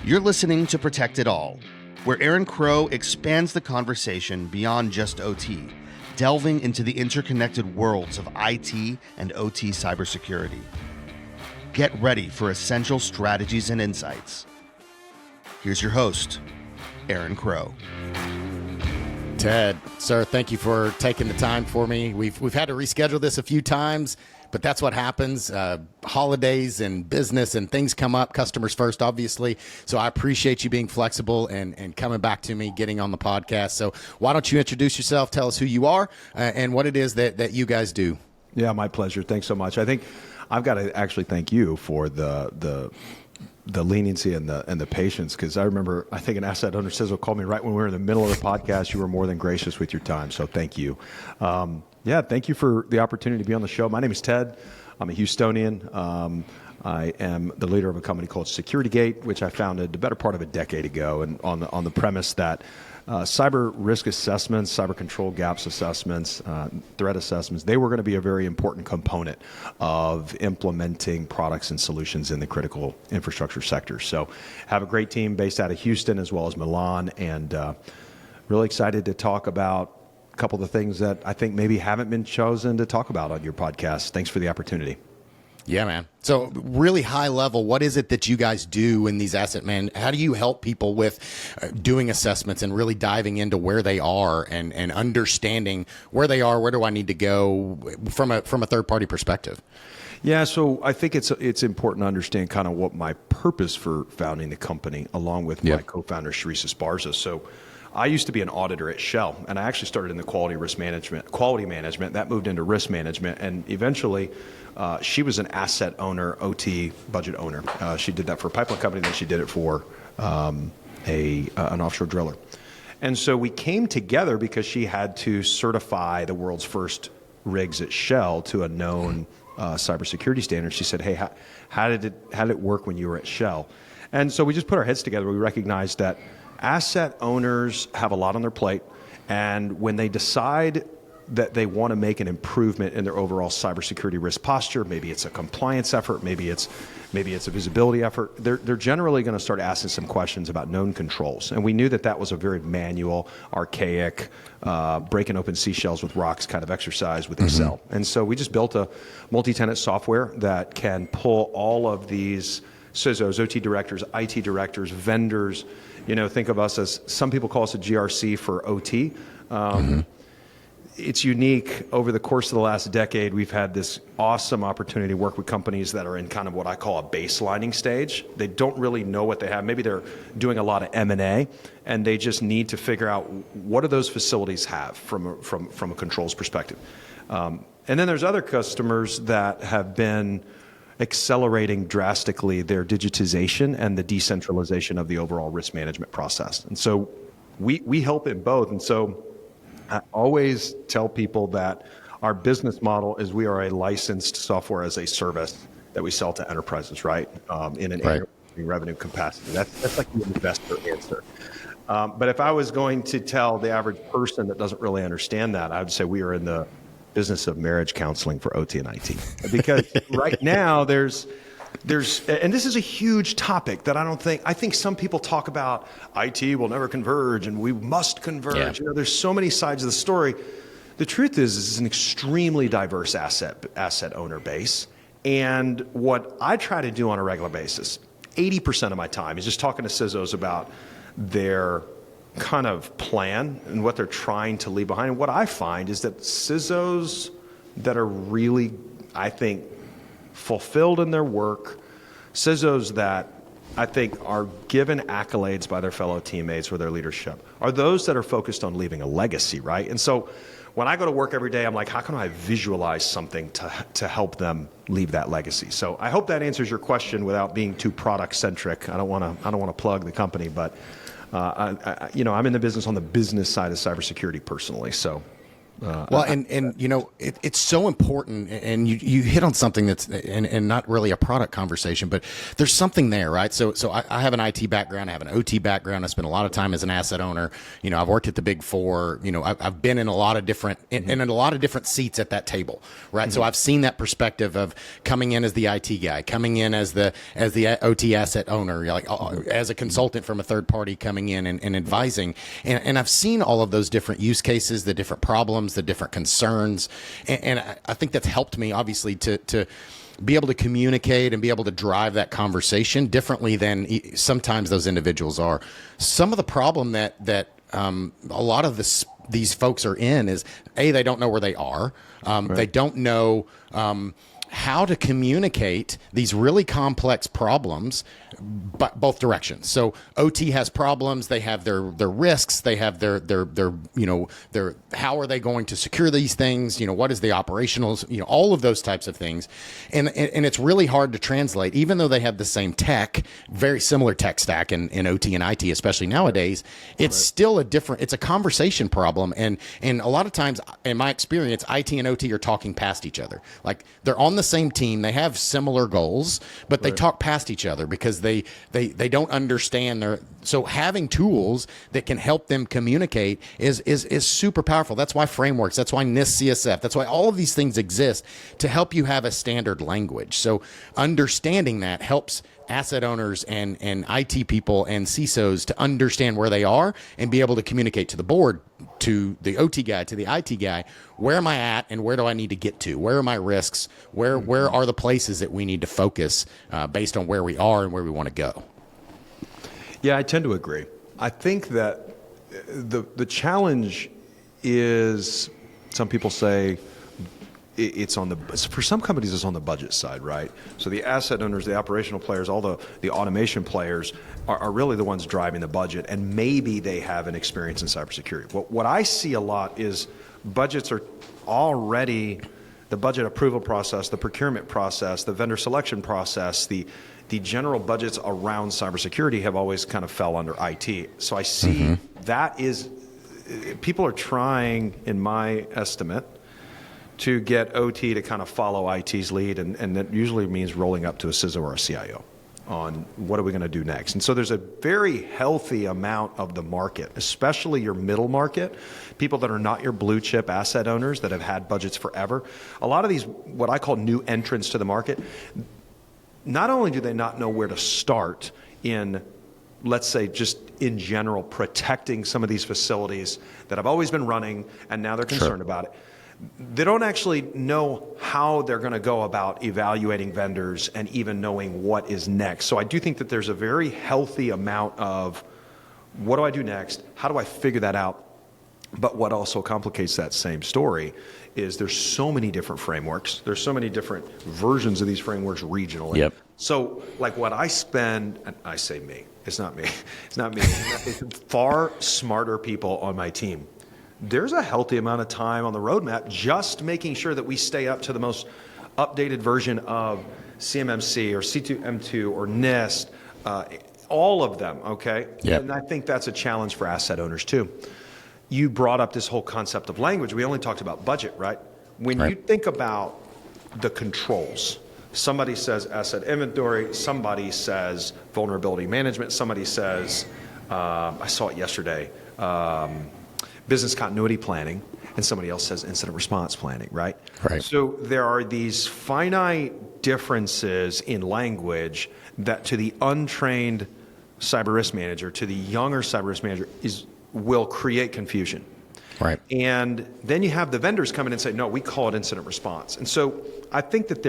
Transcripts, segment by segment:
You're listening to Protect It All, where Aaron Crow expands the conversation beyond just OT, delving into the interconnected worlds of IT and OT cybersecurity. Get ready for essential strategies and insights. Here's your host, Aaron Crow. Ted, sir, thank you for taking the time for me. We've had to reschedule this a few times, but that's what happens. Holidays and business and things come up, customers first, obviously. So I appreciate you being flexible and coming back to me, getting on the podcast. So why don't you introduce yourself, tell us who you are and what it is that you guys do. Yeah, my pleasure. Thanks so much. I think I've got to actually thank you for the leniency and the patience, because I remember, I think an asset owner called me right when we were in the middle of the podcast. You were more than gracious with your time, so thank you. Thank you for the opportunity to be on the show. My name is Ted. I'm a Houstonian. I am the leader of a company called SecurityGate, which I founded the better part of a decade ago, and on the premise that cyber risk assessments, cyber control gaps assessments, threat assessments, they were going to be a very important component of implementing products and solutions in the critical infrastructure sector. So have a great team based out of Houston as well as Milan, and really excited to talk about a couple of the things that I think maybe haven't been chosen to talk about on your podcast. Thanks for the opportunity. Yeah, man. So really high level, what is it that you guys do in these how do you help people with doing assessments and really diving into where they are and understanding where they are, where do I need to go from a third party perspective? Yeah, so I think it's important to understand kind of what my purpose for founding the company, along with my co-founder, Sharice Esparza. So I used to be an auditor at Shell, and I actually started in the quality management. That moved into risk management, and eventually she was an asset owner, OT budget owner. She did that for a pipeline company, then she did it for an offshore driller. And so we came together because she had to certify the world's first rigs at Shell to a known cybersecurity standard. She said, "Hey, how did it work when you were at Shell?" And so we just put our heads together. We recognized that asset owners have a lot on their plate, and when they decide that they want to make an improvement in their overall cybersecurity risk posture, maybe it's a compliance effort, maybe it's a visibility effort, they're generally going to start asking some questions about known controls. And we knew that was a very manual, archaic, breaking open seashells with rocks kind of exercise with Excel. And so we just built a multi-tenant software that can pull all of these CISOs, OT directors, IT directors, vendors. Think of us as, some people call us a GRC for OT. It's unique. Over the course of the last decade, we've had this awesome opportunity to work with companies that are in kind of what I call a baselining stage. They don't really know what they have. Maybe they're doing a lot of M&A, and they just need to figure out what do those facilities have from a controls perspective. And then there's other customers that have been accelerating drastically their digitization and the decentralization of the overall risk management process. And so we help in both. And so I always tell people that our business model is we are a licensed software as a service that we sell to enterprises, right? In an annual revenue capacity. That's like the investor answer. But if I was going to tell the average person that doesn't really understand that, I would say we are in the business of marriage counseling for OT and IT. Because right now there's, and this is a huge topic that I think some people talk about IT will never converge and we must converge. Yeah. There's so many sides of the story. The truth is it's an extremely diverse asset owner base. And what I try to do on a regular basis, 80% of my time is just talking to CISOs about their kind of plan and what they're trying to leave behind. And what I find is that CISOs that are really, I think, fulfilled in their work, CISOs that I think are given accolades by their fellow teammates or their leadership, are those that are focused on leaving a legacy, right? And so when I go to work every day, I'm like, how can I visualize something to help them leave that legacy? So I hope that answers your question without being too product centric. I don't want to plug the company, but I'm in the business on the business side of cybersecurity personally. So Well, and you know, it's so important, and you hit on something that's and not really a product conversation, but there's something there, right? So I have an IT background, I have an OT background. I spent a lot of time as an asset owner. You know, I've worked at the Big Four. You know, I've been in a lot of different in a lot of different seats at that table, right? So I've seen that perspective of coming in as the IT guy, coming in as the OT asset owner, like as a consultant from a third party coming in and advising, and I've seen all of those different use cases, the different problems, the different concerns. And I think that's helped me, obviously, to be able to communicate and be able to drive that conversation differently than sometimes those individuals are. Some of the problem that a lot of these folks are in is, they don't know where they are. Right. They don't know how to communicate these really complex problems, but both directions. So OT has problems, they have their risks, they have their you know, their how are they going to secure these things, you know, what is the operationals, you know, all of those types of things. And it's really hard to translate, even though they have the same tech, very similar tech stack in OT and IT, especially nowadays. It's still it's a conversation problem. And a lot of times, in my experience, IT and OT are talking past each other. Like, they're on the same team, they have similar goals, but they talk past each other because they don't understand so having tools that can help them communicate is super powerful. That's why frameworks, that's why NIST CSF, that's why all of these things exist, to help you have a standard language. So understanding that helps asset owners and IT people and CISOs to understand where they are and be able to communicate to the board, to the OT guy, to the IT guy, where am I at and where do I need to get to? Where are my risks? Where are the places that we need to focus based on where we are and where we want to go? Yeah, I tend to agree. I think that the challenge is, some people say, for some companies it's on the budget side, right? So the asset owners, the operational players, all the automation players are really the ones driving the budget, and maybe they have an experience in cybersecurity. What I see a lot is budgets are already, the budget approval process, the procurement process, the vendor selection process, the general budgets around cybersecurity have always kind of fell under IT. So I see that is, people are trying, in my estimate, to get OT to kind of follow IT's lead, and that usually means rolling up to a CISO or a CIO on what are we going to do next. And so there's a very healthy amount of the market, especially your middle market, people that are not your blue chip asset owners that have had budgets forever. A lot of these, what I call new entrants to the market, not only do they not know where to start in, let's say, just in general, protecting some of these facilities that have always been running and now they're concerned about it, they don't actually know how they're going to go about evaluating vendors and even knowing what is next. So I do think that there's a very healthy amount of, what do I do next? How do I figure that out? But what also complicates that same story is there's so many different frameworks. There's so many different versions of these frameworks regionally. Yep. So like what I spend, and I say me, it's not me, it's far smarter people on my team. There's a healthy amount of time on the roadmap just making sure that we stay up to the most updated version of CMMC or C2M2 or NIST, all of them, okay? Yep. And I think that's a challenge for asset owners too. You brought up this whole concept of language. We only talked about budget, right? When you think about the controls, somebody says asset inventory, somebody says vulnerability management, somebody says, I saw it yesterday, business continuity planning, and somebody else says incident response planning, right? Right. So there are these finite differences in language that to the untrained cyber risk manager, to the younger cyber risk manager, will create confusion. Right. And then you have the vendors come in and say, no, we call it incident response. And so I think that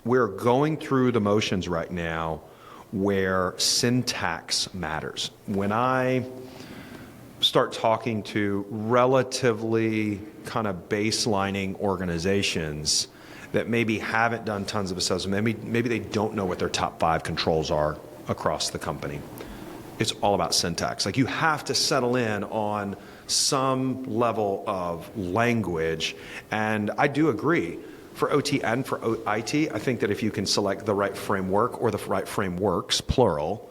we're going through the motions right now where syntax matters. When I start talking to relatively kind of baselining organizations that maybe haven't done tons of assessment, maybe they don't know what their top 5 controls are across the company. It's all about syntax. Like, you have to settle in on some level of language. And I do agree, for OT and for IT, I think that if you can select the right framework or the right frameworks, plural,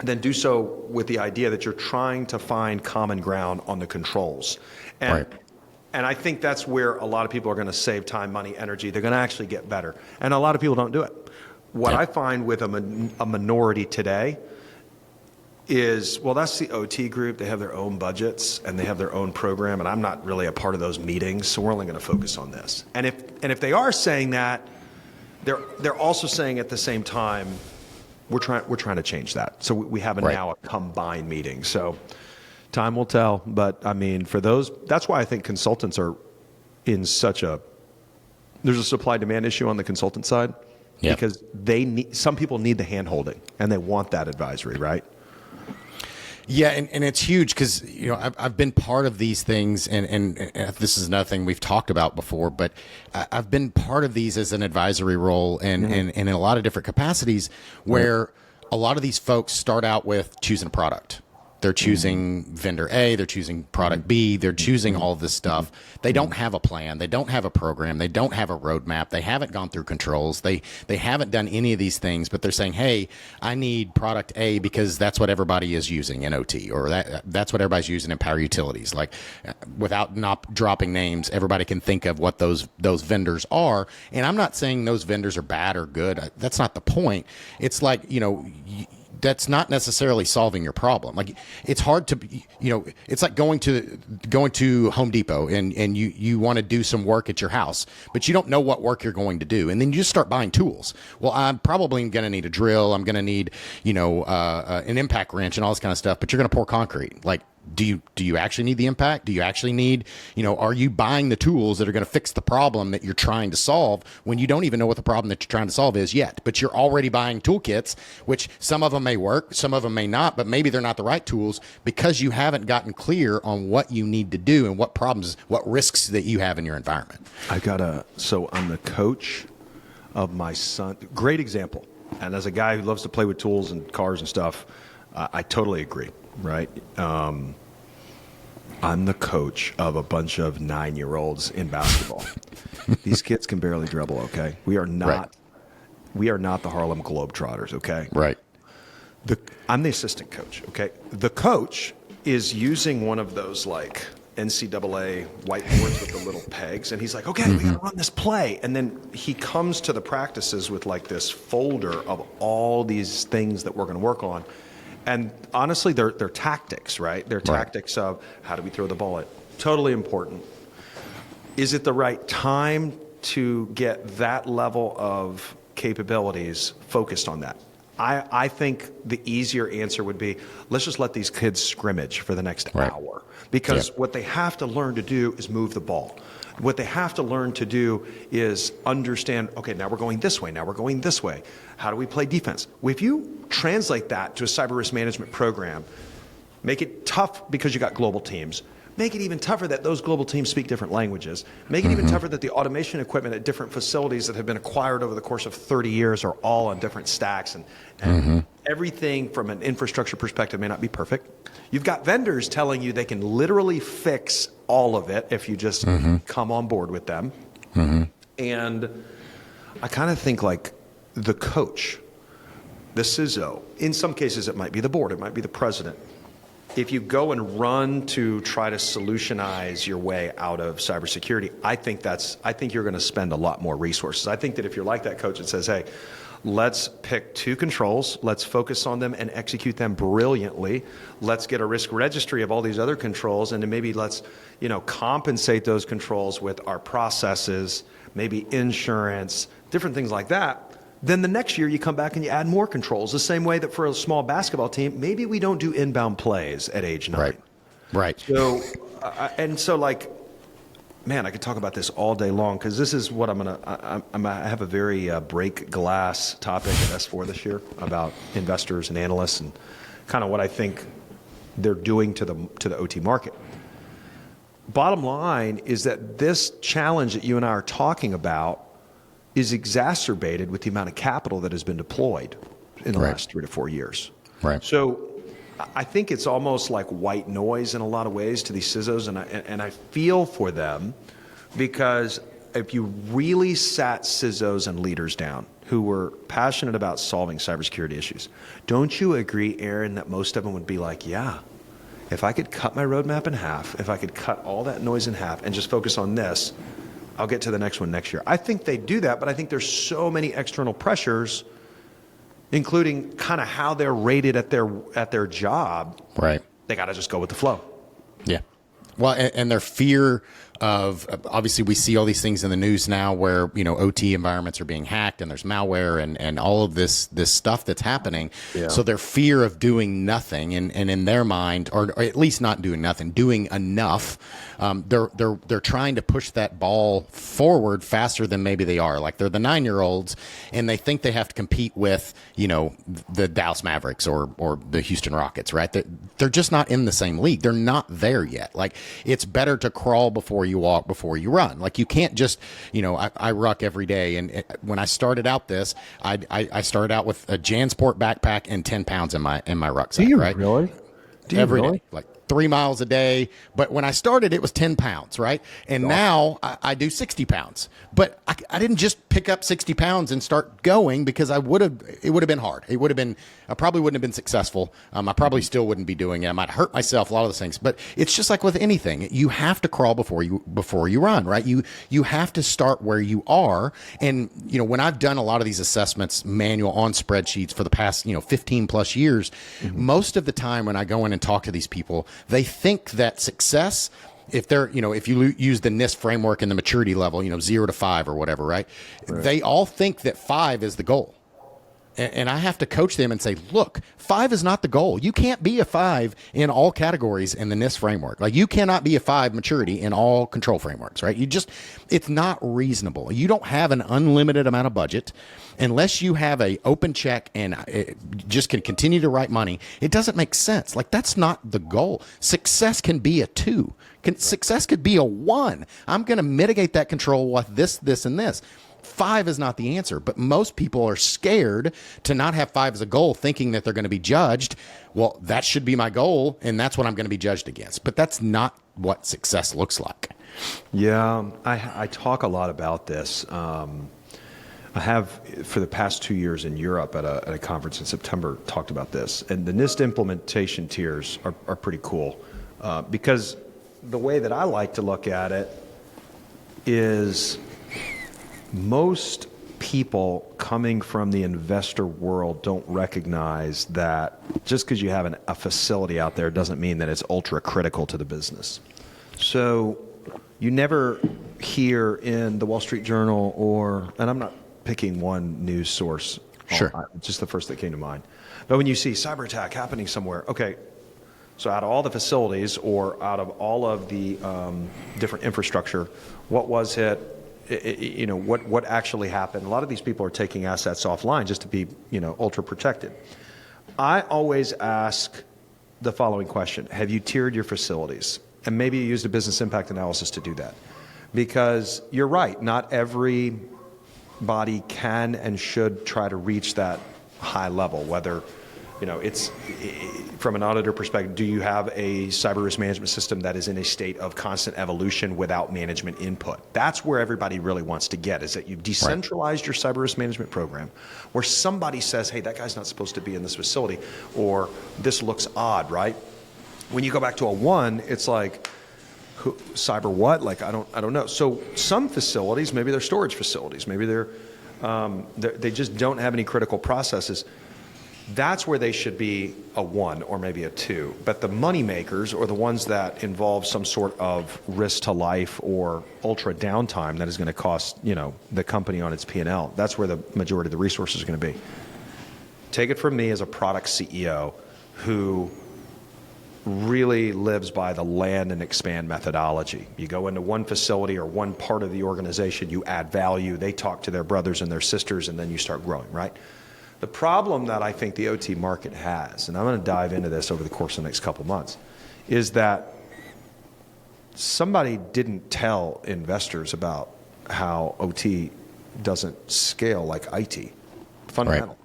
then do so with the idea that you're trying to find common ground on the controls. And I think that's where a lot of people are going to save time, money, energy. They're going to actually get better. And a lot of people don't do it. What I find with a minority today is, well, that's the OT group. They have their own budgets and they have their own program, and I'm not really a part of those meetings, so we're only going to focus on this. And if they are saying that, they're also saying at the same time, we're trying to change that. So we have now a combined meeting. So time will tell. But I mean, for those, that's why I think consultants are in there's a supply-demand issue on the consultant side. Yeah. Because some people need the hand-holding and they want that advisory, right? Yeah, and it's huge because, you know, I've been part of these things, and this is another thing we've talked about before, but I've been part of these as an advisory role and in a lot of different capacities where a lot of these folks start out with choosing a product. They're choosing vendor A, they're choosing product B, they're choosing all this stuff. They don't have a plan, they don't have a program, they don't have a roadmap, they haven't gone through controls, they haven't done any of these things, but they're saying, hey, I need product A because that's what everybody is using in OT, or that's what everybody's using in power utilities. Like, without not dropping names, everybody can think of what those vendors are. And I'm not saying those vendors are bad or good. That's not the point. It's like, you know, that's not necessarily solving your problem. Like, it's hard to, you know, it's like going to Home Depot and you want to do some work at your house, but you don't know what work you're going to do. And then you just start buying tools. Well, I'm probably going to need a drill. I'm going to need, you know, an impact wrench and all this kind of stuff, but you're going to pour concrete. Like, do you actually need the impact? Do you actually need, you know, are you buying the tools that are going to fix the problem that you're trying to solve when you don't even know what the problem that you're trying to solve is yet? But you're already buying toolkits, which some of them may work, some of them may not, but maybe they're not the right tools because you haven't gotten clear on what you need to do and what problems, what risks that you have in your environment. So I'm the coach of my son. Great example. And as a guy who loves to play with tools and cars and stuff, I totally agree. Right. I'm the coach of a bunch of 9-year-olds in basketball. These kids can barely dribble. Okay. We are not the Harlem Globetrotters. Okay. Right. I'm the assistant coach. Okay. The coach is using one of those like NCAA whiteboards with the little pegs. And he's like, okay, we got to run this play. And then he comes to the practices with like this folder of all these things that we're going to work on. And honestly, they're tactics, right? They're tactics of how do we throw the ball at? Totally important. Is it the right time to get that level of capabilities focused on that? I think the easier answer would be, let's just let these kids scrimmage for the next hour. Because what they have to learn to do is move the ball. What they have to learn to do is understand, okay, now we're going this way, now we're going this way. How do we play defense? If you translate that to a cyber risk management program, make it tough because you got global teams. Make it even tougher that those global teams speak different languages. Make it even tougher that the automation equipment at different facilities that have been acquired over the course of 30 years are all on different stacks. And everything from an infrastructure perspective may not be perfect. You've got vendors telling you they can literally fix all of it if you just come on board with them. And I kind of think like the coach, the CISO, in some cases it might be the board, it might be the president. If you go and run to try to solutionize your way out of cybersecurity, I think you're going to spend a lot more resources. I think that if you're like that coach that says, hey, let's pick 2 controls, let's focus on them and execute them brilliantly. Let's get a risk registry of all these other controls, and then maybe let's, you know, compensate those controls with our processes, maybe insurance, different things like that. Then the next year you come back and you add more controls. The same way that for a small basketball team, maybe we don't do inbound plays at age 9. Right. So, like, man, I could talk about this all day long because this is what I have a very break glass topic at S4 this year about investors and analysts and kind of what I think they're doing to the OT market. Bottom line is that this challenge that you and I are talking about is exacerbated with the amount of capital that has been deployed in the last 3 to 4 years. Right. So I think it's almost like white noise in a lot of ways to these CISOs, and I feel for them because if you really sat CISOs and leaders down who were passionate about solving cybersecurity issues. Don't you agree, Aaron, that most of them would be like, yeah, if I could cut my roadmap in half, if I could cut all that noise in half and just focus on this, I'll get to the next one next year. I think they do that, but I think there's so many external pressures, including kind of how they're rated at their job. Right. They got to just go with the flow. Yeah. Well, and their fear of, obviously we see all these things in the news now where, OT environments are being hacked and there's malware and all of this stuff that's happening. Yeah. So their fear of doing nothing and in their mind, or at least not doing nothing, doing enough, they're trying to push that ball forward faster than maybe they are. Like they're the 9-year-olds and they think they have to compete with, the Dallas Mavericks or the Houston Rockets, right? They're just not in the same league. They're not there yet. Like it's better to crawl before you walk, before you run. Like you can't just, I ruck every day. And when I started out I started out with a JanSport backpack and 10 pounds in my rucksack. Do you right? really? Every day, like 3 miles a day. But when I started, it was 10 pounds, right? And now I do 60 pounds. But I didn't just pick up 60 pounds and start going because it would have been hard. I probably wouldn't have been successful. I probably still wouldn't be doing it. I might hurt myself, a lot of those things. But it's just like with anything. You have to crawl before you run, right? You have to start where you are. And, when I've done a lot of these assessments manual on spreadsheets for the past, 15 plus years, most of the time when I go in and talk to these people, they think that success, if you use the NIST framework and the maturity level, 0 to 5 or whatever, right? They all think that 5 is the goal. And I have to coach them and say, look, 5 is not the goal. You can't be a 5 in all categories in the NIST framework. Like you cannot be a 5 maturity in all control frameworks, right? It's not reasonable. You don't have an unlimited amount of budget unless you have a open check and just can continue to write money. It doesn't make sense. Like that's not the goal. Success can be a 2. Success could be a 1. I'm going to mitigate that control with this, and this. 5 is not the answer, but most people are scared to not have 5 as a goal, thinking that they're going to be judged. Well, that should be my goal, and that's what I'm going to be judged against. But that's not what success looks like. Yeah, I talk a lot about this. I have, for the past 2 years in Europe at a conference in September, talked about this. And the NIST implementation tiers are pretty cool because the way that I like to look at it is most people coming from the investor world don't recognize that just because you have a facility out there doesn't mean that it's ultra critical to the business. So you never hear in the Wall Street Journal and I'm not picking one news source, Sure. Just the first that came to mind. But when you see cyber attack happening somewhere, okay, so out of all the facilities or out of all of the different infrastructure, what was it? What actually happened? A lot of these people are taking assets offline just to be, ultra protected. I always ask the following question. Have you tiered your facilities? And maybe you used a business impact analysis to do that. Because you're right, not everybody can and should try to reach that high level, whether it's from an auditor perspective, do you have a cyber risk management system that is in a state of constant evolution without management input? That's where everybody really wants to get, is that you've decentralized your cyber risk management program where somebody says, hey, that guy's not supposed to be in this facility, or this looks odd, right? When you go back to a 1, it's like, cyber what? Like, I don't know. So some facilities, maybe they're storage facilities, maybe they just don't have any critical processes. That's where they should be a 1 or maybe a 2. But the money makers, or the ones that involve some sort of risk to life or ultra downtime that is going to cost, the company on its P&L, that's where the majority of the resources are going to be. Take it from me as a product CEO who really lives by the land and expand methodology. You go into one facility or one part of the organization, you add value, they talk to their brothers and their sisters, and then you start growing, right? The problem that I think the OT market has, and I'm going to dive into this over the course of the next couple months, is that somebody didn't tell investors about how OT doesn't scale like IT. Fundamental. Right.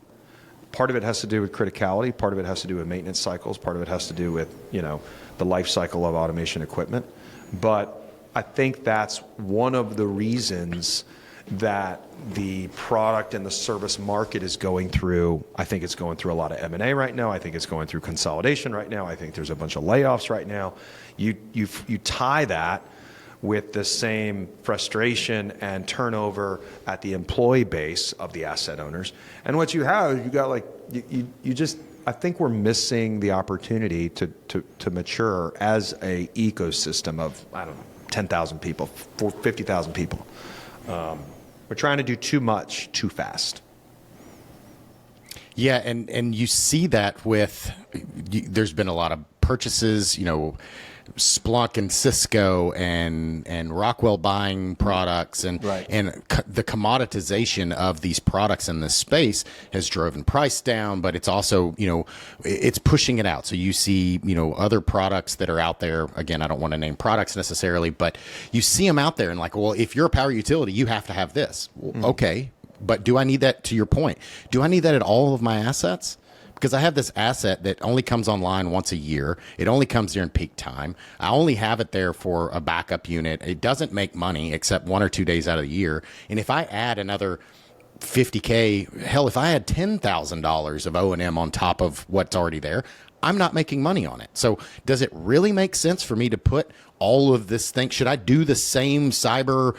Part of it has to do with criticality. Part of it has to do with maintenance cycles. Part of it has to do with, the life cycle of automation equipment. But I think that's one of the reasons that the product and the service market is going through. I think it's going through a lot of M&A right now. I think it's going through consolidation right now. I think there's a bunch of layoffs right now. You tie that with the same frustration and turnover at the employee base of the asset owners. And what you have, you got like, you just, I think we're missing the opportunity to mature as a ecosystem of, I don't know, 10,000 people, 50,000 people. We're trying to do too much too fast. Yeah, and you see that with, there's been a lot of purchases, Splunk and Cisco and Rockwell buying products and Right. the commoditization of these products in this space has driven price down, but it's also, it's pushing it out. So you see, other products that are out there. Again, I don't want to name products necessarily, but you see them out there and like, well, if you're a power utility, you have to have this. Well, okay, but do I need that, to your point? Do I need that at all of my assets? Because I have this asset that only comes online once a year. It only comes during peak time. I only have it there for a backup unit. It doesn't make money except 1 or 2 days out of the year. And if I add another $50K, hell, if I had $10,000 of O&M on top of what's already there, I'm not making money on it. So does it really make sense for me to put all of this thing? Should I do the same cyber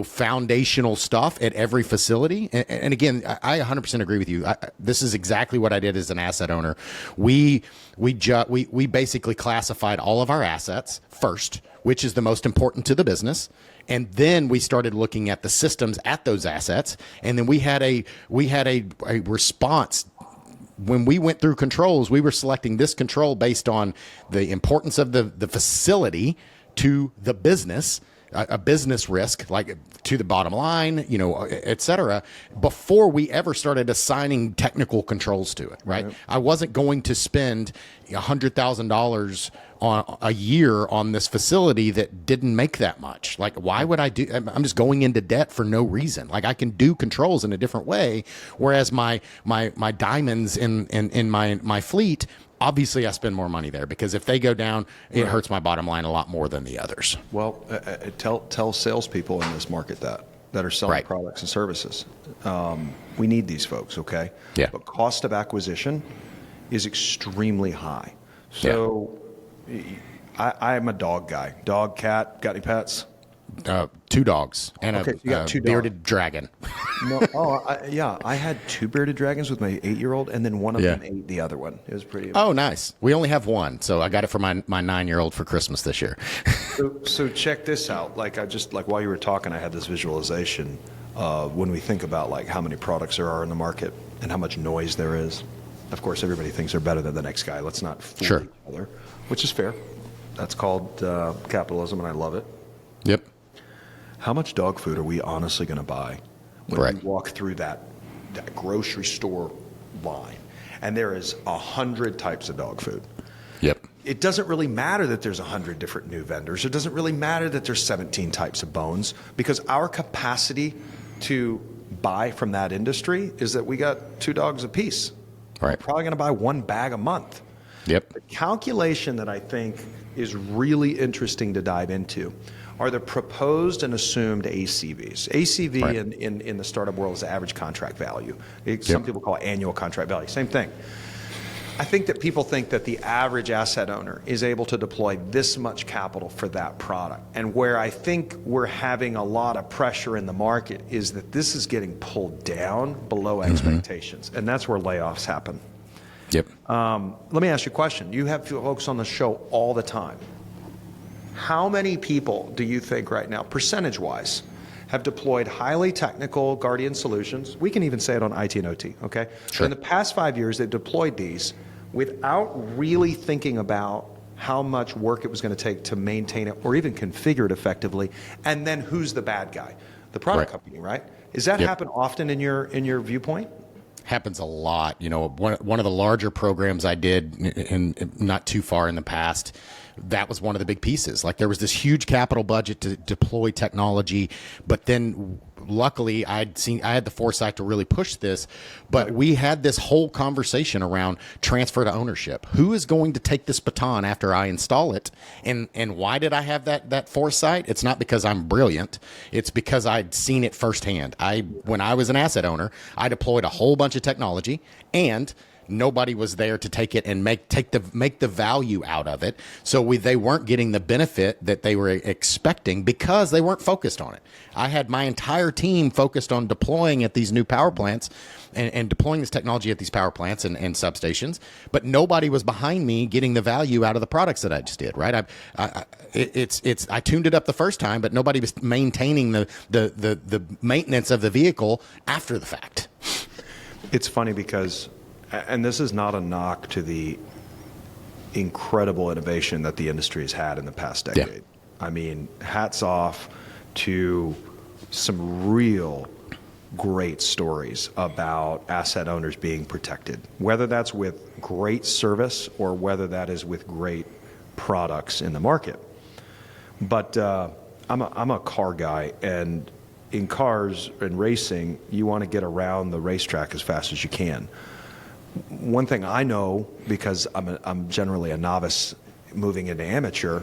foundational stuff at every facility? And again, I 100% agree with you. This is exactly what I did as an asset owner. We basically classified all of our assets first, which is the most important to the business. And then we started looking at the systems at those assets. And then we had a response. When we went through controls, we were selecting this control based on the importance of the facility to the business, a business risk, like to the bottom line, et cetera, before we ever started assigning technical controls to it, right? Yep. I wasn't going to spend $100,000 on a year on this facility that didn't make that much. Like, why would I do? I'm just going into debt for no reason. Like, I can do controls in a different way, whereas my diamonds in my fleet, obviously I spend more money there because if they go down, it hurts my bottom line a lot more than the others. Well, tell salespeople in this market that are selling products and services. We need these folks, okay? Yeah. But cost of acquisition is extremely high. So I'm a dog guy. Dog, cat, got any pets? 2 dogs and so you got 2 bearded dragon. No, I had 2 bearded dragons with my 8-year-old, and then one of them ate the other one. It was pretty amazing. Oh, nice. We only have one, so I got it for my 9-year-old for Christmas this year. So check this out. Like while you were talking, I had this visualization when we think about like how many products there are in the market and how much noise there is. Of course, everybody thinks they're better than the next guy. Let's not fool each other, which is fair. That's called capitalism, and I love it. Yep. How much dog food are we honestly going to buy when we walk through that grocery store line? And there is 100 types of dog food. Yep. It doesn't really matter that there's 100 different new vendors. It doesn't really matter that there's 17 types of bones, because our capacity to buy from that industry is that we got 2 dogs a piece. Right. We're probably going to buy 1 bag a month. Yep. The calculation that I think is really interesting to dive into are the proposed and assumed ACVs. ACV in the startup world is the average contract value. Some people call it annual contract value. Same thing. I think that people think that the average asset owner is able to deploy this much capital for that product. And where I think we're having a lot of pressure in the market is that this is getting pulled down below expectations. And that's where layoffs happen. Yep. Let me ask you a question. You have folks on the show all the time. How many people do you think right now, percentage-wise, have deployed highly technical Guardian solutions? We can even say it on IT and OT, okay? Sure. In the past 5 years, they've deployed these without really thinking about how much work it was going to take to maintain it or even configure it effectively, and then who's the bad guy? The product company, right? Does that happen often in your viewpoint? Happens a lot. One of the larger programs I did in not too far in the past, that was one of the big pieces. Like, there was this huge capital budget to deploy technology, but then luckily I had the foresight to really push this, but we had this whole conversation around transfer to ownership. Who is going to take this baton after I install it? And why did I have that foresight? It's not because I'm brilliant. It's because I'd seen it firsthand. When I was an asset owner, I deployed a whole bunch of technology, and nobody was there to take it and make the value out of it. So they weren't getting the benefit that they were expecting because they weren't focused on it. I had my entire team focused on deploying at these new power plants and deploying this technology at these power plants and substations, but nobody was behind me getting the value out of the products that I just did. Right? I tuned it up the first time, but nobody was maintaining the maintenance of the vehicle after the fact. It's funny because, and this is not a knock to the incredible innovation that the industry has had in the past decade. Yeah. I mean, hats off to some real great stories about asset owners being protected, whether that's with great service or whether that is with great products in the market. But I'm a car guy, and in cars and racing, you want to get around the racetrack as fast as you can. One thing I know, because I'm generally a novice moving into amateur,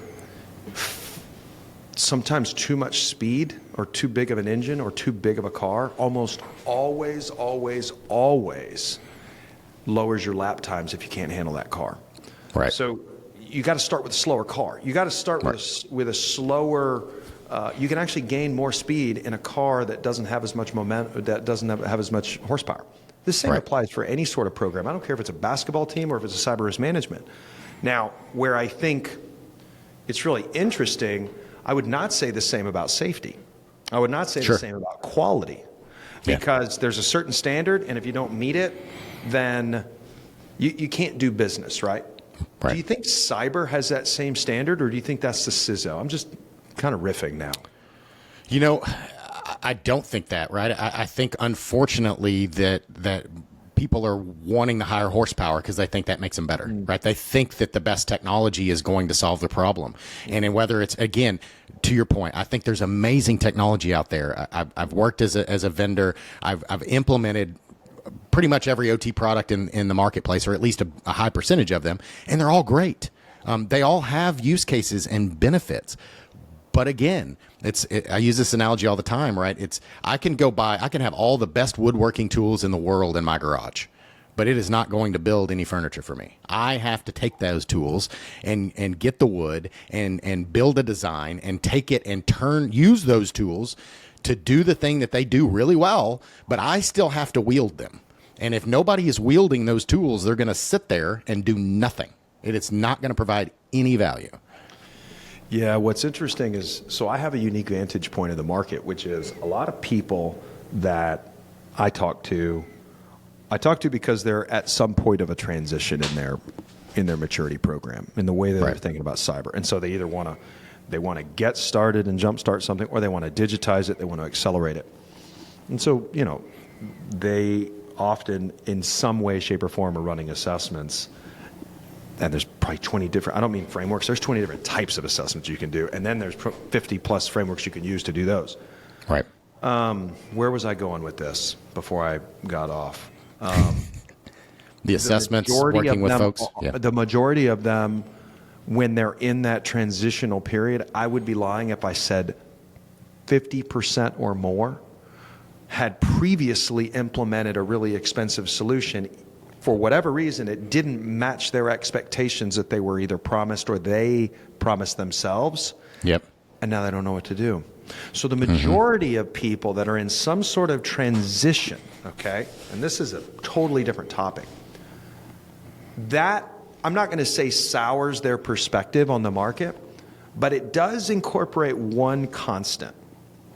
sometimes too much speed or too big of an engine or too big of a car almost always lowers your lap times if you can't handle that car. Right. So you got to start with a slower car. You got to start with a slower. You can actually gain more speed in a car that doesn't have as much momentum, that doesn't have as much horsepower. The same applies for any sort of program. I don't care if it's a basketball team or if it's a cyber risk management. Now, where I think it's really interesting, I would not say the same about safety. I would not say the same about quality, because there's a certain standard, and if you don't meet it, then you can't do business, right? Do you think cyber has that same standard, or do you think that's the CISO? I'm just kind of riffing now. You know, I don't think that, right? I think, unfortunately, that people are wanting the higher horsepower because they think that makes them better, right? They think that the best technology is going to solve the problem. And whether it's, again, to your point, I think there's amazing technology out there. I've worked as a vendor. I've implemented pretty much every OT product in the marketplace, or at least a high percentage of them, and they're all great. They all have use cases and benefits. But again, I use this analogy all the time, right? I can have all the best woodworking tools in the world in my garage, but it is not going to build any furniture for me. I have to take those tools and get the wood and build a design and take it and use those tools to do the thing that they do really well, but I still have to wield them. And if nobody is wielding those tools, they're going to sit there and do nothing. It's not going to provide any value. Yeah, what's interesting is, so I have a unique vantage point of the market, which is a lot of people that I talk to because they're at some point of a transition in their maturity program, in the way that they're thinking about cyber. And so they either want to get started and jumpstart something, or they want to digitize it, they want to accelerate it. And so, they often, in some way, shape, or form, are running assessments. And there's probably 20 different, I don't mean frameworks, there's 20 different types of assessments you can do. And then there's 50 plus frameworks you can use to do those. Right. Where was I going with this before I got off? The assessments, working with folks. Yeah. The majority of them, when they're in that transitional period, I would be lying if I said 50% or more had previously implemented a really expensive solution. For whatever reason, it didn't match their expectations that they were either promised or they promised themselves. Yep. And now they don't know what to do. So the majority of people that are in some sort of transition, okay, and this is a totally different topic, that, I'm not going to say sours their perspective on the market, but it does incorporate one constant.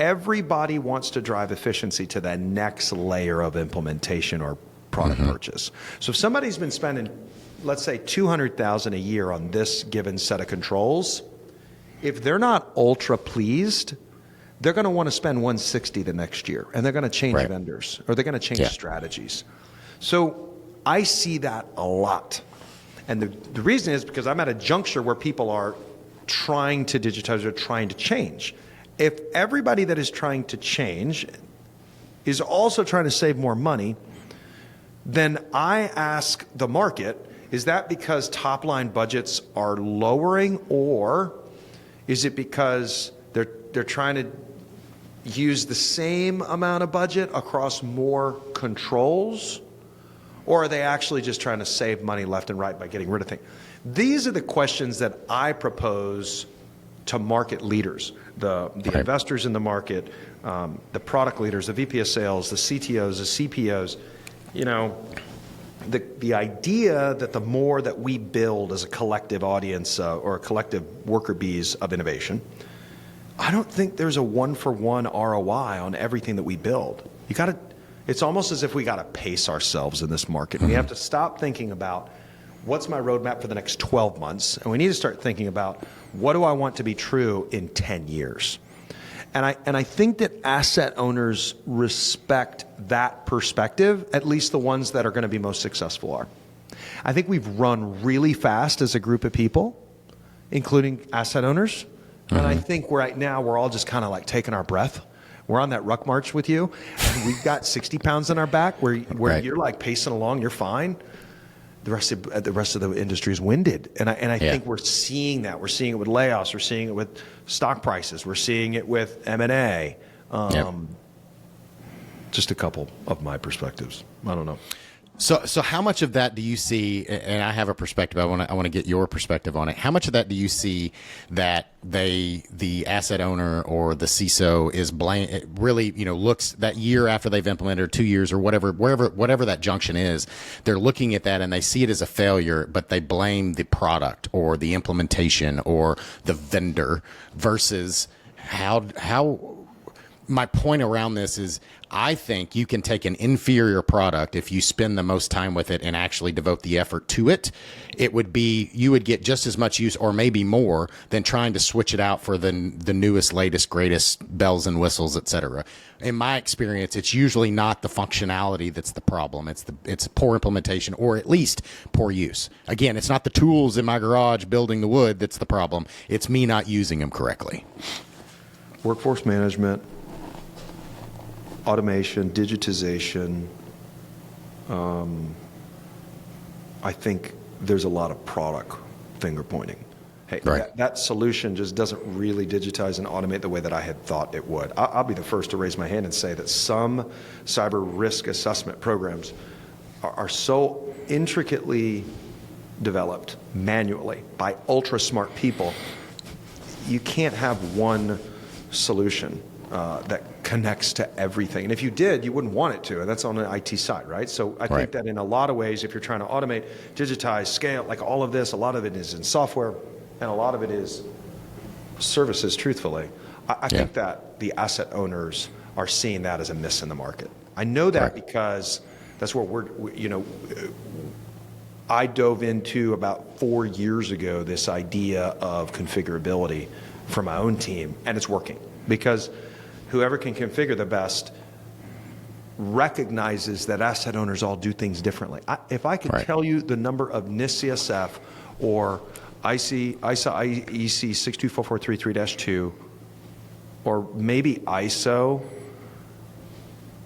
Everybody wants to drive efficiency to the next layer of implementation or product purchase. So if somebody's been spending, let's say, $200,000 a year on this given set of controls, if they're not ultra pleased, they're going to want to spend $160 the next year, and they're going to change vendors, or they're going to change strategies. So I see that a lot. And the reason is because I'm at a juncture where people are trying to digitize or trying to change. If everybody that is trying to change is also trying to save more money, then I ask the market, is that because top line budgets are lowering, or is it because they're trying to use the same amount of budget across more controls, or are they actually just trying to save money left and right by getting rid of things? These are the questions that I propose to market leaders, the investors in the market, the product leaders, the VP of sales, the CTOs, the CPOs. You know, the idea that the more that we build as a collective audience or a collective worker bees of innovation, I don't think there's a one-for-one ROI on everything that we build. It's almost as if we got to pace ourselves in this market. We have to stop thinking about what's my roadmap for the next 12 months, and we need to start thinking about what do I want to be true in 10 years. And I think that asset owners respect that perspective, at least the ones that are going to be most successful are. I think we've run really fast as a group of people, including asset owners. And I think right now we're all just kind of like taking our breath. We're on that ruck march with you, and we've got 60 pounds on our back where you're like pacing along, you're fine. The rest of the industry is winded. And I think we're seeing that. We're seeing it with layoffs. We're seeing it with stock prices. We're seeing it with M&A. Just a couple of my perspectives. I don't know. So how much of that do you see, and I have a perspective, I want to get your perspective on it. How much of that do you see that the asset owner or the CISO is really, looks that year after they've implemented, or 2 years or whatever that junction is, they're looking at that and they see it as a failure, but they blame the product or the implementation or the vendor versus how my point around this is, I think you can take an inferior product if you spend the most time with it and actually devote the effort to it. You would get just as much use or maybe more than trying to switch it out for the newest, latest, greatest bells and whistles, et cetera. In my experience, it's usually not the functionality that's the problem. It's poor implementation or at least poor use. Again, it's not the tools in my garage building the wood that's the problem. It's me not using them correctly. Workforce management, automation, digitization. I think there's a lot of product finger pointing. Hey, right. that solution just doesn't really digitize and automate the way that I had thought it would. I'll be the first to raise my hand and say that some cyber risk assessment programs are so intricately developed manually by ultra smart people, you can't have one solution that connects to everything. And if you did, you wouldn't want it to. And that's on the IT side, right? So I think that in a lot of ways, if you're trying to automate, digitize, scale, like all of this, a lot of it is in software and a lot of it is services, truthfully. I think that the asset owners are seeing that as a miss in the market. I know that because that's where I dove into about 4 years ago this idea of configurability for my own team, and it's working because whoever can configure the best recognizes that asset owners all do things differently. If I could tell you the number of NIST CSF or ISA IEC 62443-2 or maybe ISO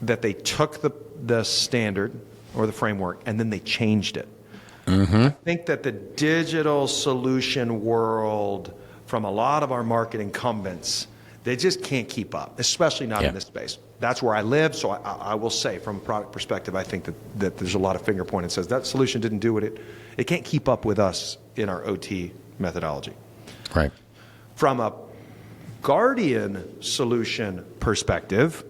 that they took the standard or the framework and then they changed it. I think that the digital solution world from a lot of our market incumbents, they just can't keep up, especially not in this space. That's where I live, so I will say from a product perspective, I think that there's a lot of finger pointing that says that solution didn't do what it can't keep up with us in our OT methodology. Right. From a Guardian solution perspective,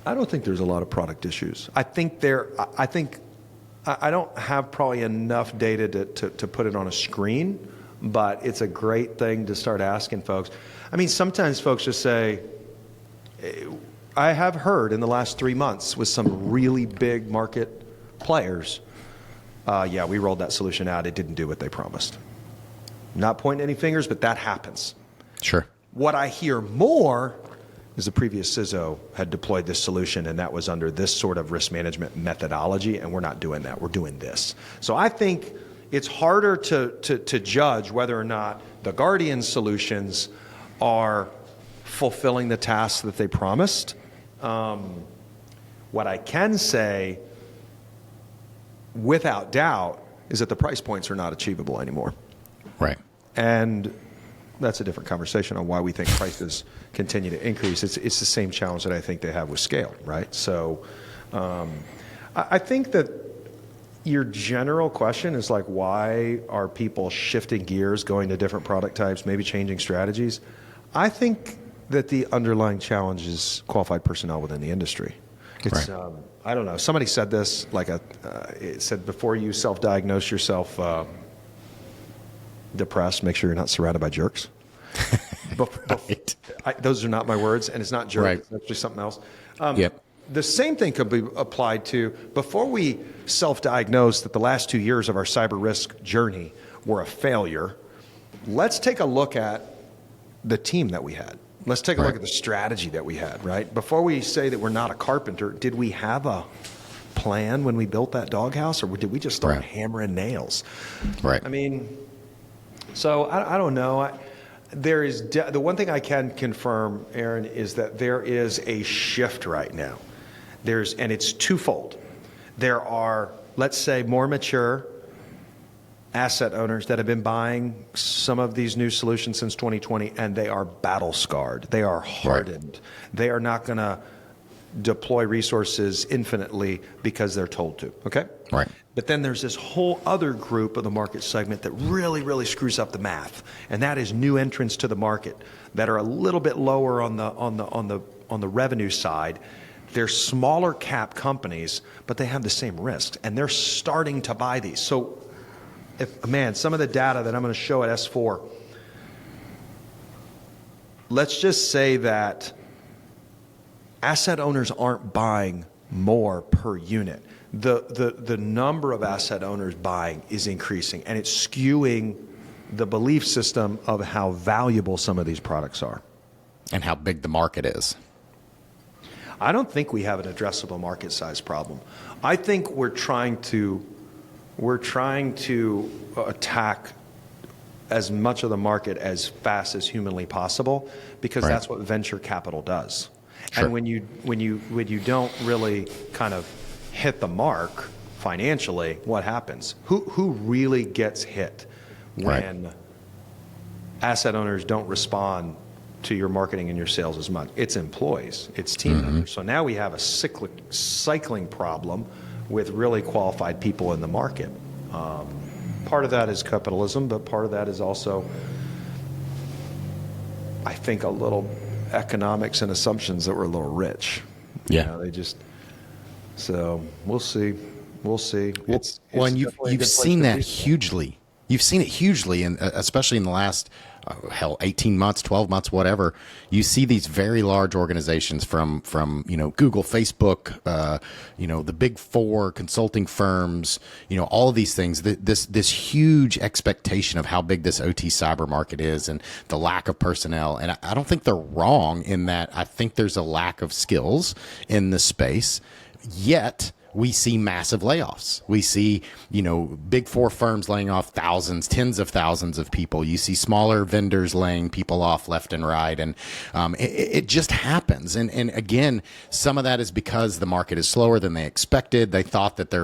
I don't think there's a lot of product issues. I don't have probably enough data to put it on a screen, but it's a great thing to start asking folks. I mean, sometimes folks just say, I have heard in the last 3 months with some really big market players, we rolled that solution out. It didn't do what they promised. Not pointing any fingers, but that happens. Sure. What I hear more is the previous CISO had deployed this solution, and that was under this sort of risk management methodology, and we're not doing that. We're doing this. So I think it's harder to judge whether or not the Guardian solutions are fulfilling the tasks that they promised. What I can say, without doubt, is that the price points are not achievable anymore. Right. And that's a different conversation on why we think prices continue to increase. It's the same challenge that I think they have with scale, right? So I think that your general question is like, why are people shifting gears, going to different product types, maybe changing strategies? I think that the underlying challenge is qualified personnel within the industry. It's, Right. I don't know, somebody said this, like it said, before you self-diagnose yourself depressed, make sure you're not surrounded by jerks. Right. Those are not my words, and it's not jerk, Right. it's actually something else. Yep. The same thing could be applied to, before we self-diagnose that the last 2 years of our cyber risk journey were a failure, let's take a look at the team that we had. Let's take a look at the strategy that we had, right? Before we say that we're not a carpenter, did we have a plan when we built that doghouse, or did we just start hammering nails? Right. I mean, so I don't know. There is the one thing I can confirm, Aaron, is that there is a shift right now. And it's twofold. There are, let's say, more mature asset owners that have been buying some of these new solutions since 2020, and they are battle scarred. They are hardened. They are not going to deploy resources infinitely because they're told to. Okay? Right. But then there's this whole other group of the market segment that really, really screws up the math, and that is new entrants to the market that are a little bit lower on the revenue side. They're smaller cap companies, but they have the same risks, and they're starting to buy these. So, some of the data that I'm going to show at S4, let's just say that asset owners aren't buying more per unit. The number of asset owners buying is increasing, and it's skewing the belief system of how valuable some of these products are. And how big the market is. I don't think we have an addressable market size problem. I think we're trying to attack as much of the market as fast as humanly possible, because that's what venture capital does. Sure. And when you don't really kind of hit the mark financially, what happens? Who really gets hit when asset owners don't respond to your marketing and your sales as much? It's employees, it's team members. So now we have a cycling problem with really qualified people in the market. Part of that is capitalism, but part of that is also, I think, a little economics and assumptions that were a little rich. Yeah. So we'll see. We'll see. And you've seen that hugely. You've seen it hugely, and especially in the last 18 months, 12 months, whatever. You see these very large organizations from Google, Facebook, the big four consulting firms, all of these things. This huge expectation of how big this OT cyber market is, and the lack of personnel. And I don't think they're wrong in that. I think there's a lack of skills in the space. Yet we see massive layoffs. We see, big four firms laying off thousands, tens of thousands of people. You see smaller vendors laying people off left and right. And it just happens. And again, some of that is because the market is slower than they expected. They thought that they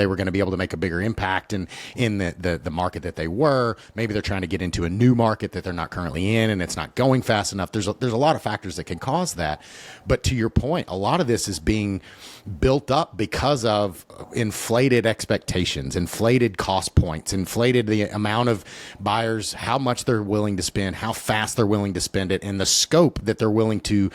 were going to be able to make a bigger impact in the market that they were. Maybe they're trying to get into a new market that they're not currently in, and it's not going fast enough. There's a lot of factors that can cause that. But to your point, a lot of this is being built up because of inflated expectations, inflated cost points, inflated the amount of buyers, how much they're willing to spend, how fast they're willing to spend it, and the scope that they're willing to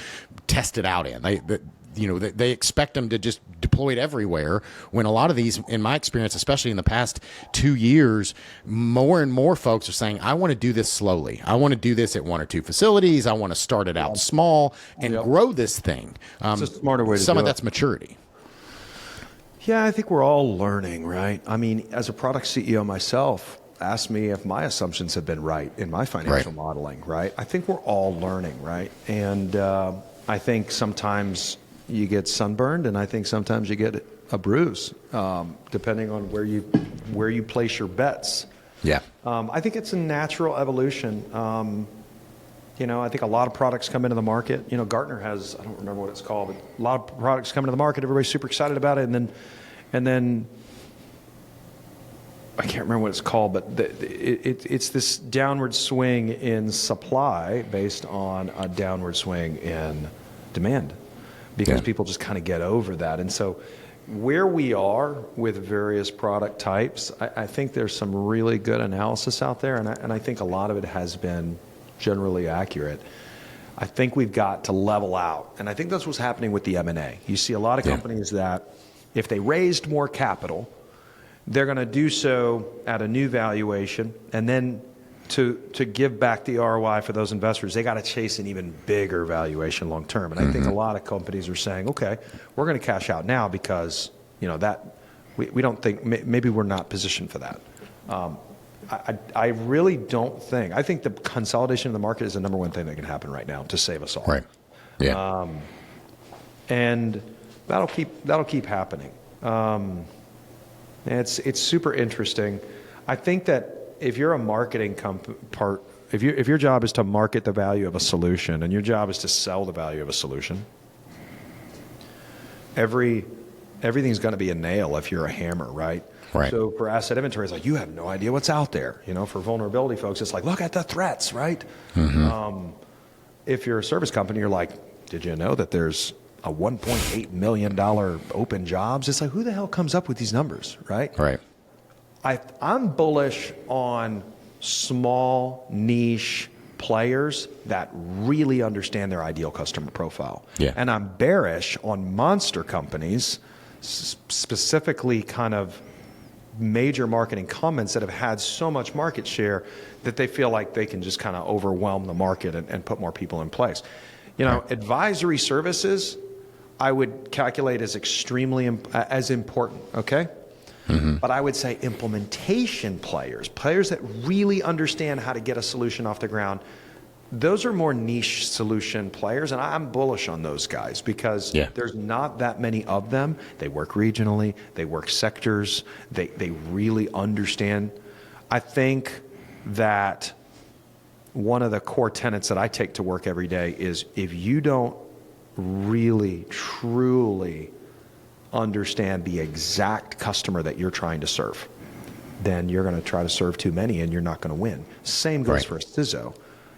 test it out in. They expect them to just deploy it everywhere, when a lot of these, in my experience, especially in the past 2 years, more and more folks are saying, I want to do this slowly. I want to do this at 1 or 2 facilities. I want to start it out small and grow this thing. It's a smarter way to do it. Some of that's maturity. Yeah, I think we're all learning, right? I mean, as a product CEO myself, ask me if my assumptions have been right in my financial modeling, right? I think we're all learning, right? And I think sometimes you get sunburned, and I think sometimes you get a bruise, depending on where you place your bets. Yeah. I think it's a natural evolution. I think a lot of products come into the market. Gartner has, I don't remember what it's called, but a lot of products come into the market. Everybody's super excited about it. And then I can't remember what it's called, but it's this downward swing in supply based on a downward swing in demand, because people just kind of get over that. And so where we are with various product types, I think there's some really good analysis out there, and I think a lot of it has been generally accurate. I think we've got to level out, and I think that's what's happening with the M&A. You see a lot of companies that if they raised more capital, they're going to do so at a new valuation, and then to give back the ROI for those investors, they got to chase an even bigger valuation long term. And I think a lot of companies are saying, okay, we're going to cash out now because that we don't think, maybe we're not positioned for that. I really don't think. I think the consolidation of the market is the number one thing that can happen right now to save us all. Right. Yeah. And that'll keep happening. It's super interesting. I think that if you're a marketing if your job is to market the value of a solution and your job is to sell the value of a solution, everything's going to be a nail if you're a hammer, right? Right. So for asset inventory, it's like, you have no idea what's out there. For vulnerability folks, it's like, look at the threats, right? If you're a service company, you're like, did you know that there's a $1.8 million open jobs? It's like, who the hell comes up with these numbers, right? Right. I'm bullish on small niche players that really understand their ideal customer profile. Yeah. And I'm bearish on monster companies, specifically kind of major marketing comments that have had so much market share that they feel like they can just kind of overwhelm the market and put more people in place. Advisory services, I would calculate as extremely as important, okay? But I would say implementation players that really understand how to get a solution off the ground, those are more niche solution players, and I'm bullish on those guys because there's not that many of them. They work regionally, they work sectors, they really understand. I think that one of the core tenets that I take to work every day is if you don't really, truly understand the exact customer that you're trying to serve, then you're going to try to serve too many and you're not going to win. Same goes for a CISO.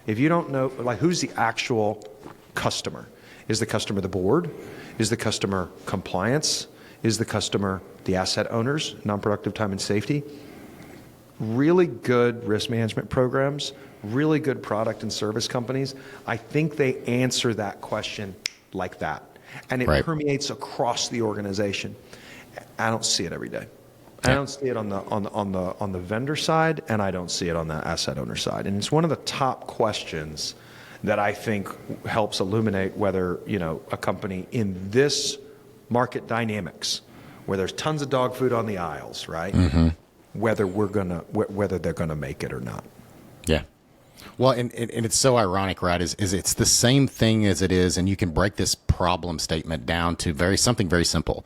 If you don't know, who's the actual customer? Is the customer the board? Is the customer compliance? Is the customer the asset owners, non-productive time and safety? Really good risk management programs, really good product and service companies, I think they answer that question like that. And it permeates across the organization. I don't see it every day. I don't see it on the vendor side, and I don't see it on the asset owner side. And it's one of the top questions that I think helps illuminate whether a company in this market dynamics, where there's tons of dog food on the aisles, right? Whether they're gonna make it or not. Yeah. Well, and it's so ironic, right? Is it's the same thing as it is, and you can break this problem statement down to something very simple.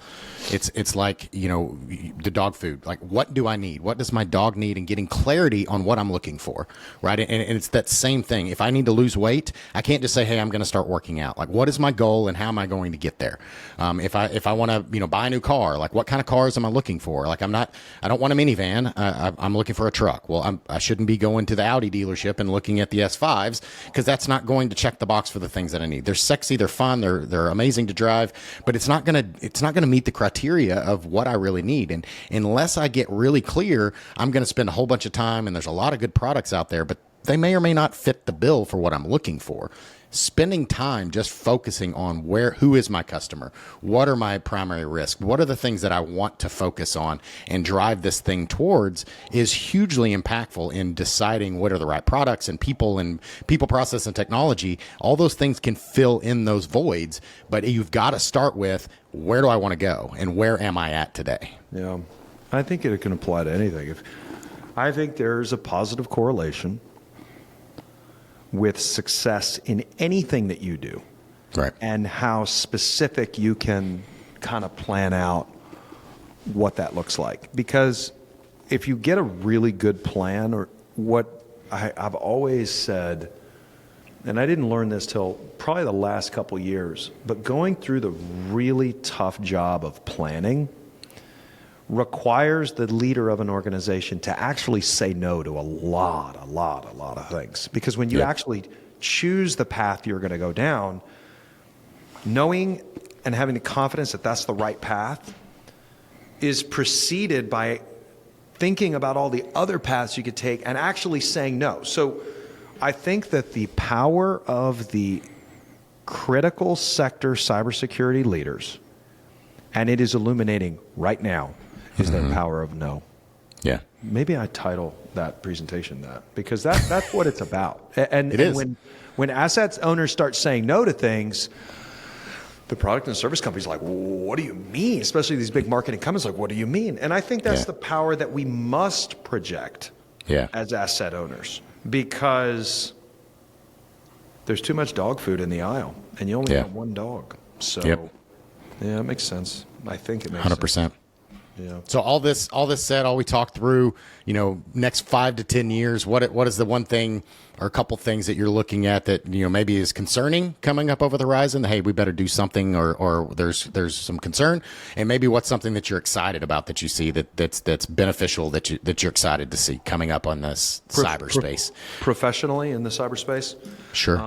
It's like, the dog food. Like, what do I need? What does my dog need? And getting clarity on what I'm looking for, right? And it's that same thing. If I need to lose weight, I can't just say, hey, I'm going to start working out. Like, what is my goal and how am I going to get there? If I want to, buy a new car, like, what kind of cars am I looking for? Like, I don't want a minivan. I'm looking for a truck. Well, I shouldn't be going to the Audi dealership and looking at the S5s because that's not going to check the box for the things that I need. They're sexy, they're fun, they're amazing to drive, but it's not gonna meet the criteria of what I really need. And unless I get really clear, I'm gonna spend a whole bunch of time, and there's a lot of good products out there, but they may or may not fit the bill for what I'm looking for. Spending time just focusing on who is my customer? What are my primary risks? What are the things that I want to focus on and drive this thing towards is hugely impactful in deciding what are the right products and people, process, and technology. All those things can fill in those voids, but you've got to start with, where do I want to go and where am I at today? Yeah, I think it can apply to anything. I think there's a positive correlation with success in anything that you do, right? And how specific you can kind of plan out what that looks like. Because if you get a really good plan, or what I've always said, and I didn't learn this till probably the last couple years, but going through the really tough job of planning requires the leader of an organization to actually say no to a lot of things. Because when you actually choose the path you're going to go down, knowing and having the confidence that that's the right path is preceded by thinking about all the other paths you could take and actually saying no. So I think that the power of the critical sector cybersecurity leaders, and it is illuminating right now, is their power of no. Yeah. Maybe I title that presentation that, because that's what it's about. And, It is. When assets owners start saying no to things, the product and service companies are like, what do you mean? Especially these big marketing companies, like, what do you mean? And I think that's the power that we must project as asset owners, because there's too much dog food in the aisle, and you only have one dog. So, yeah, it makes sense. I think it makes 100%. sense. Yeah. So all this said, all we talked through, next 5 to 10 years, what is the one thing or a couple things that you're looking at that, maybe is concerning coming up over the horizon? Hey, we better do something, or there's some concern, and maybe what's something that you're excited about that you see that's beneficial that you're excited to see coming up on this cyberspace. Professionally in the cyberspace? Sure.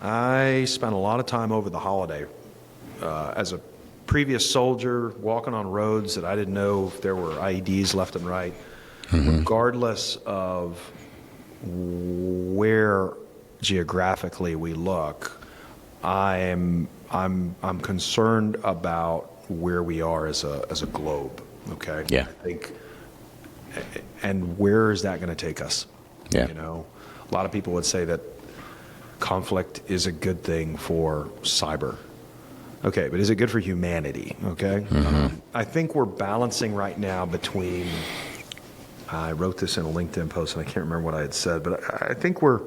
I spent a lot of time over the holiday as a previous soldier walking on roads that I didn't know if there were IEDs left and right. Regardless of where geographically we look, I'm concerned about where we are as a globe. Okay. Yeah. I think, and where is that going to take us? Yeah. A lot of people would say that conflict is a good thing for cyber. Okay, but is it good for humanity? Okay. I think we're balancing right now between, I wrote this in a LinkedIn post and I can't remember what I had said, but I think we're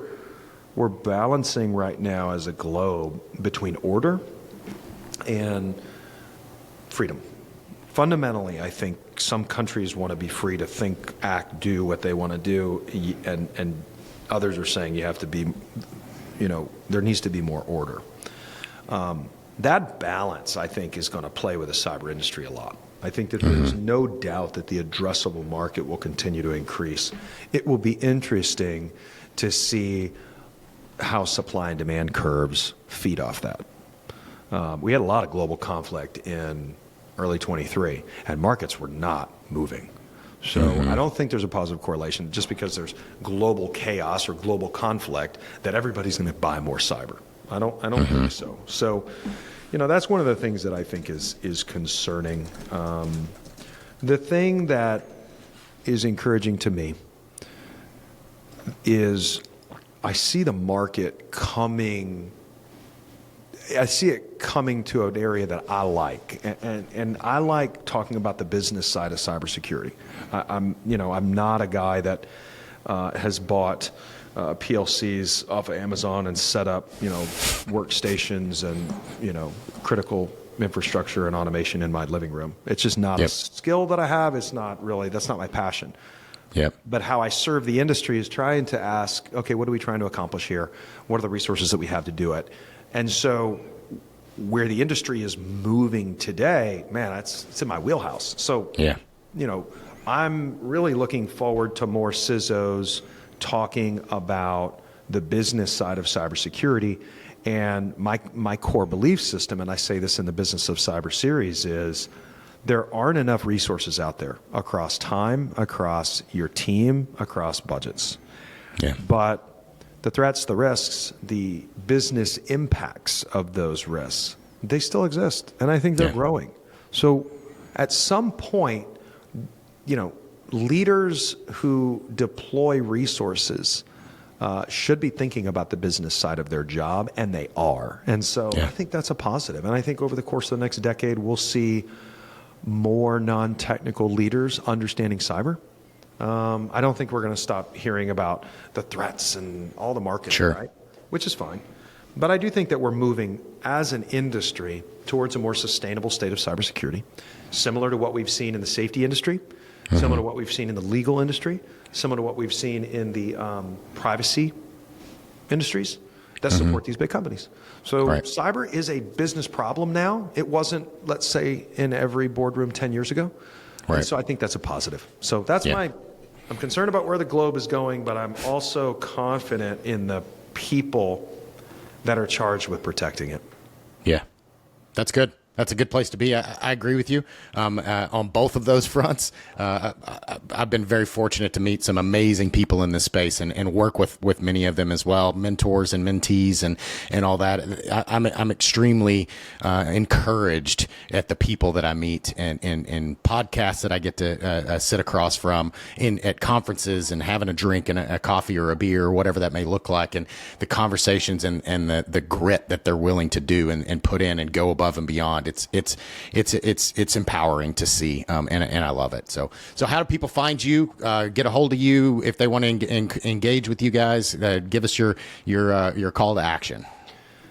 balancing right now as a globe between order and freedom. Fundamentally, I think some countries want to be free to think, act, do what they want to do, and others are saying you have to be, there needs to be more order. That balance, I think, is going to play with the cyber industry a lot. I think that there's no doubt that the addressable market will continue to increase. It will be interesting to see how supply and demand curves feed off that. We had a lot of global conflict in early 23, and markets were not moving. So I don't think there's a positive correlation just because there's global chaos or global conflict that everybody's going to buy more cyber. I don't think so. So, that's one of the things that I think is concerning. The thing that is encouraging to me is I see the market coming. I see it coming to an area that I like, and I like talking about the business side of cybersecurity. I'm not a guy that has bought PLCs off of Amazon and set up, workstations and, critical infrastructure and automation in my living room. It's just not a skill that I have. It's not really, that's not my passion. But how I serve the industry is trying to ask, okay, what are we trying to accomplish here? What are the resources that we have to do it? And so where the industry is moving today, man, it's in my wheelhouse. So, I'm really looking forward to more CISOs talking about the business side of cybersecurity. And my core belief system, and I say this in the Business of Cyber series, is there aren't enough resources out there across time, across your team, across budgets. But the threats, the risks, the business impacts of those risks, they still exist. And I think they're growing. So at some point, leaders who deploy resources should be thinking about the business side of their job, and they are. And so I think that's a positive. And I think over the course of the next decade, we'll see more non-technical leaders understanding cyber. I don't think we're going to stop hearing about the threats and all the marketing, right? Which is fine. But I do think that we're moving as an industry towards a more sustainable state of cybersecurity, similar to what we've seen in the safety industry, similar to what we've seen in the legal industry, similar to what we've seen in the privacy industries that support these big companies. So Right. cyber is a business problem now. It wasn't, let's say, in every boardroom 10 years ago. Right. And so I think that's a positive. So that's Yeah. I'm concerned about where the globe is going, but I'm also confident in the people that are charged with protecting it. Yeah, that's good. That's a good place to be. I agree with you on both of those fronts. I've been very fortunate to meet some amazing people in this space and work with many of them as well, mentors and mentees and all that. I'm extremely encouraged at the people that I meet and podcasts that I get to sit across from at conferences and having a drink and a coffee or a beer or whatever that may look like, and the conversations and the grit that they're willing to do and put in and go above and beyond. It's empowering to see, and I love it. So how do people find you? Get a hold of you if they want to engage with you guys? Give us your call to action.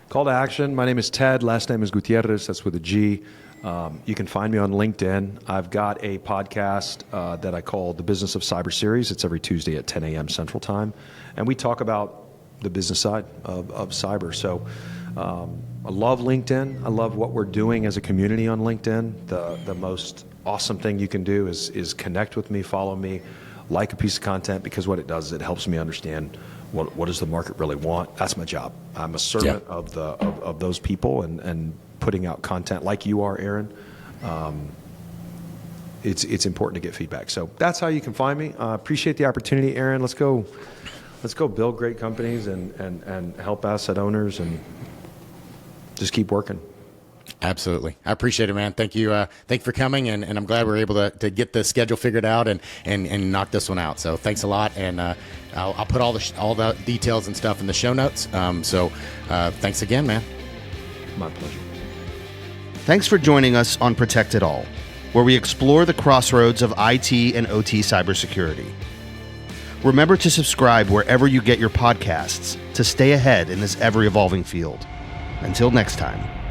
Call to action. My name is Ted. Last name is Gutierrez. That's with a G. You can find me on LinkedIn. I've got a podcast that I call The Business of Cyber Series. It's every Tuesday at 10 a.m. Central Time, and we talk about the business side of cyber. So. I love LinkedIn. I love what we're doing as a community on LinkedIn. The most awesome thing you can do is connect with me, follow me, like a piece of content, because what it does is it helps me understand what does the market really want. That's my job. I'm a servant of those people and putting out content like you are, Aaron. It's important to get feedback. So that's how you can find me. Appreciate the opportunity, Aaron. Let's go build great companies and help asset owners and just keep working. Absolutely. I appreciate it, man. Thank you. Thank you for coming. And I'm glad we're able to get the schedule figured out and knock this one out. So thanks a lot. And I'll put all the details and stuff in the show notes. So thanks again, man. My pleasure. Thanks for joining us on Protect It All, where we explore the crossroads of IT and OT cybersecurity. Remember to subscribe wherever you get your podcasts to stay ahead in this ever-evolving field. Until next time.